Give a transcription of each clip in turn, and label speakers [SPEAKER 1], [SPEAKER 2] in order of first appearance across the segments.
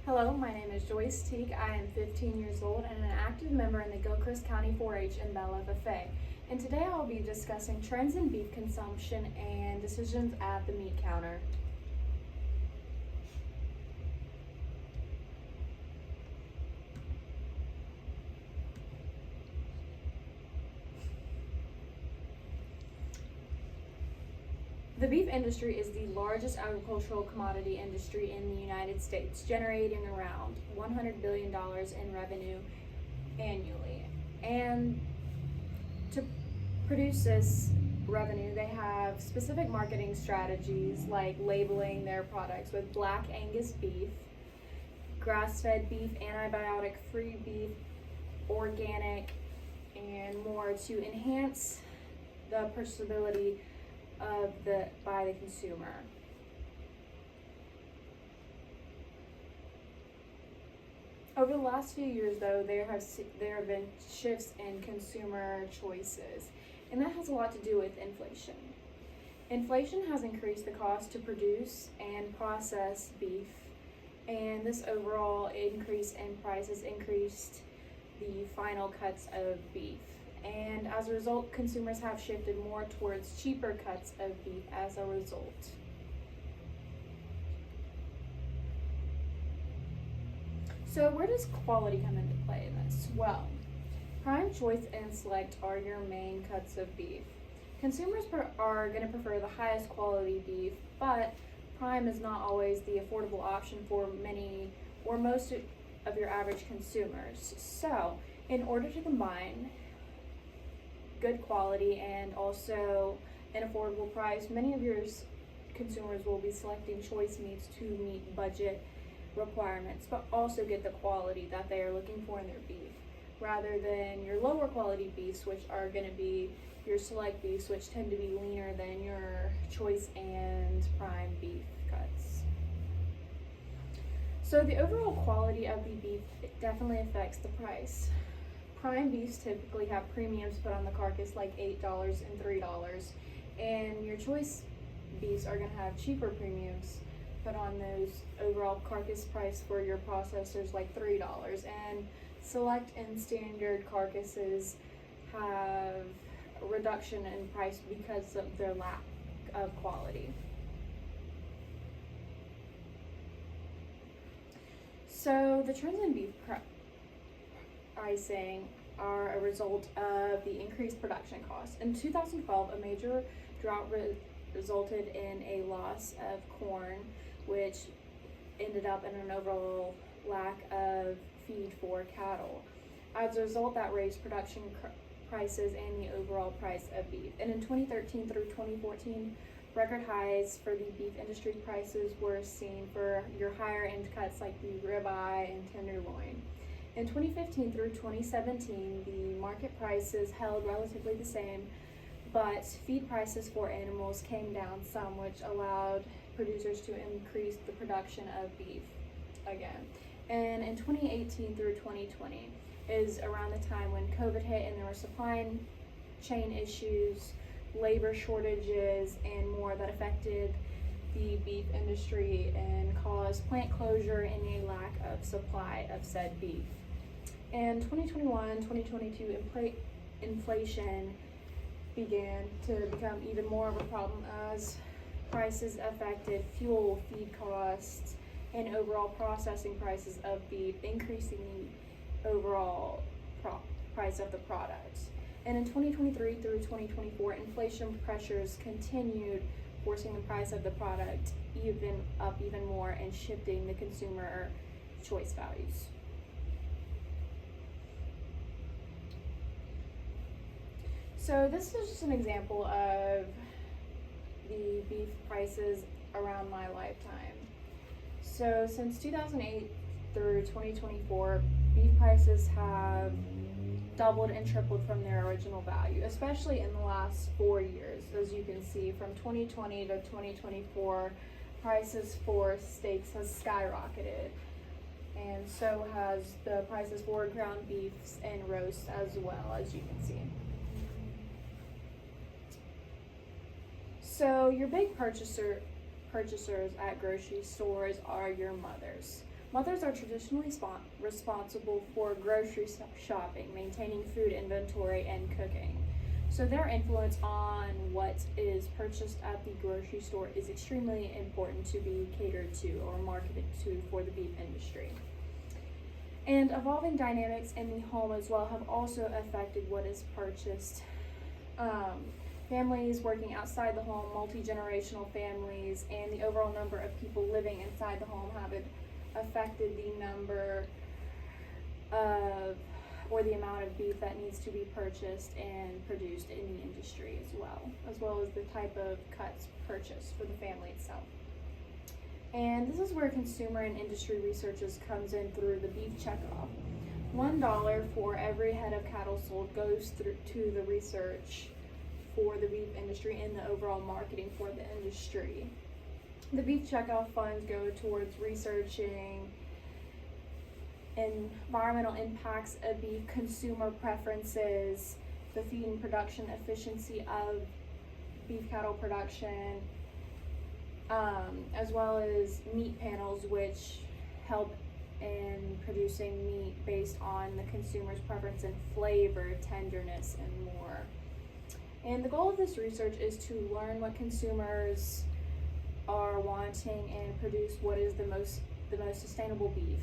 [SPEAKER 1] Hello, my name is Joyce Teague. I am 15 years old and an active member in the Gilchrist County 4-H and Bell FFA. And today I will be discussing trends in beef consumption and decisions at the meat counter. The beef industry is the largest agricultural commodity industry in the United States, generating around $100 billion in revenue annually. And to produce this revenue, they have specific marketing strategies like labeling their products with Black Angus beef, grass-fed beef, antibiotic-free beef, organic, and more to enhance the purchasability by the consumer. Over the last few years, though, there have been shifts in consumer choices, and that has a lot to do with inflation. Inflation has increased the cost to produce and process beef, and this overall increase in price has increased the final cuts of beef. And as a result, consumers have shifted more towards cheaper cuts of beef as a result. So where does quality come into play in this? Well, prime, choice, and select are your main cuts of beef. Consumers are going to prefer the highest quality beef, but prime is not always the affordable option for many or most of your average consumers. So, in order to combine good quality and also an affordable price, many of your consumers will be selecting choice meats to meet budget requirements, but also get the quality that they are looking for in their beef, rather than your lower quality beefs, which are going to be your select beefs, which tend to be leaner than your choice and prime beef cuts. So the overall quality of the beef definitely affects the price. Prime beefs typically have premiums put on the carcass like $8 and $3, and your choice beefs are going to have cheaper premiums put on those overall carcass price for your processors like $3, and select and standard carcasses have a reduction in price because of their lack of quality. So the trends in beef pricing are a result of the increased production costs. In 2012, a major drought resulted in a loss of corn, which ended up in an overall lack of feed for cattle. As a result, that raised production prices and the overall price of beef. And in 2013 through 2014, record highs for the beef industry prices were seen for your higher end cuts like the ribeye and tenderloin. In 2015 through 2017, the market prices held relatively the same, but feed prices for animals came down some, which allowed producers to increase the production of beef again. And in 2018 through 2020 is around the time when COVID hit and there were supply chain issues, labor shortages, and more that affected the beef industry and caused plant closure and a lack of supply of said beef. In 2021, 2022, inflation began to become even more of a problem as prices affected fuel, feed costs, and overall processing prices of beef, increasing the overall price of the product. And in 2023 through 2024, inflation pressures continued, forcing the price of the product even more and shifting the consumer choice values. So this is just an example of the beef prices around my lifetime. So since 2008 through 2024, beef prices have doubled and tripled from their original value, especially in the last 4 years. As you can see, from 2020 to 2024, prices for steaks has skyrocketed, and so has the prices for ground beefs and roasts as well, as you can see. So your big purchasers at grocery stores are your mothers. Mothers are traditionally responsible for grocery shopping, maintaining food inventory, and cooking. So their influence on what is purchased at the grocery store is extremely important to be catered to or marketed to for the beef industry. And evolving dynamics in the home as well have also affected what is purchased. Families working outside the home, multi-generational families, and the overall number of people living inside the home have affected the number of or the amount of beef that needs to be purchased and produced in the industry as well as the type of cuts purchased for the family itself. And this is where consumer and industry researches comes in through the beef checkoff. $1 for every head of cattle sold goes to the research for the beef industry and the overall marketing for the industry. The beef checkoff funds go towards researching environmental impacts of beef, consumer preferences, the feed and production efficiency of beef cattle production, as well as meat panels, which help in producing meat based on the consumer's preference in flavor, tenderness, and more. And the goal of this research is to learn what consumers are wanting and produce what is the most sustainable beef.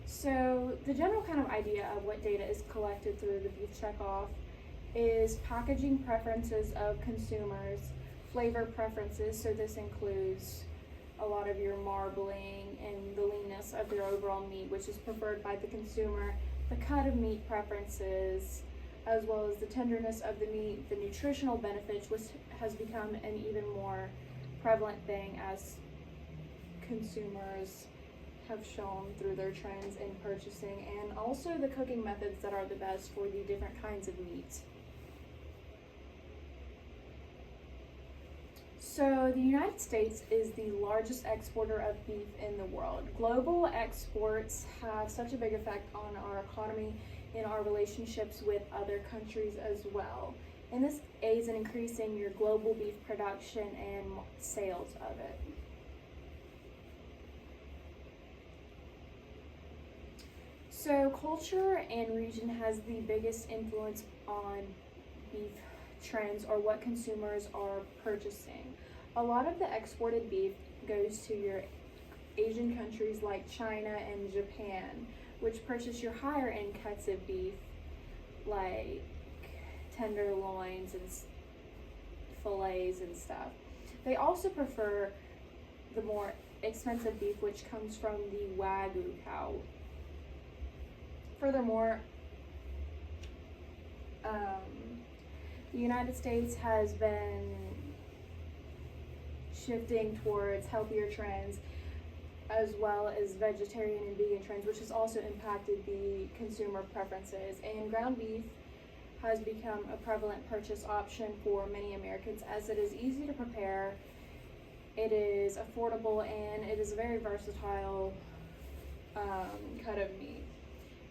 [SPEAKER 1] So the general kind of idea of what data is collected through the beef checkoff is packaging preferences of consumers, flavor preferences, so this includes a lot of your marbling and the leanness of their overall meat, which is preferred by the consumer, the cut of meat preferences, as well as the tenderness of the meat, the nutritional benefits, which has become an even more prevalent thing as consumers have shown through their trends in purchasing, and also the cooking methods that are the best for the different kinds of meat. So the United States is the largest exporter of beef in the world. Global exports have such a big effect on our economy and our relationships with other countries as well. And this aids in increasing your global beef production and sales of it. So culture and region has the biggest influence on beef trends or what consumers are purchasing. A lot of the exported beef goes to your Asian countries like China and Japan, which purchase your higher end cuts of beef like tenderloins and fillets and stuff. They also prefer the more expensive beef, which comes from the Wagyu cow. Furthermore, the United States has been shifting towards healthier trends as well as vegetarian and vegan trends, which has also impacted the consumer preferences. And ground beef has become a prevalent purchase option for many Americans as it is easy to prepare, it is affordable, and it is a very versatile cut of meat.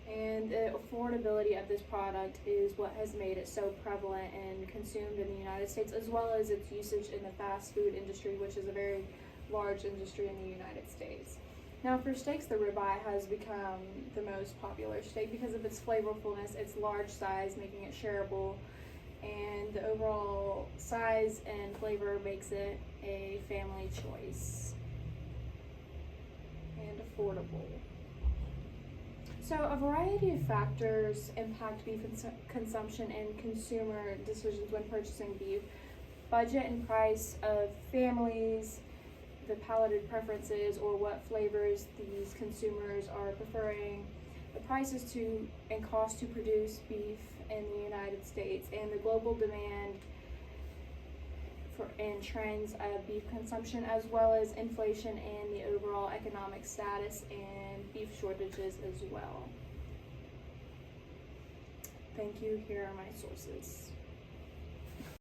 [SPEAKER 1] And the affordability of this product is what has made it so prevalent and consumed in the United States, as well as its usage in the fast food industry, which is a very large industry in the United States. Now for steaks, the ribeye has become the most popular steak because of its flavorfulness, its large size, making it shareable, and the overall size and flavor makes it a family choice and affordable. So a variety of factors impact beef consumption and consumer decisions when purchasing beef. Budget and price of families, the palated preferences or what flavors these consumers are preferring, the prices to and cost to produce beef in the United States, and the global demand for and trends of beef consumption, as well as inflation and the overall economic status and beef shortages as well. Thank you. Here are my sources.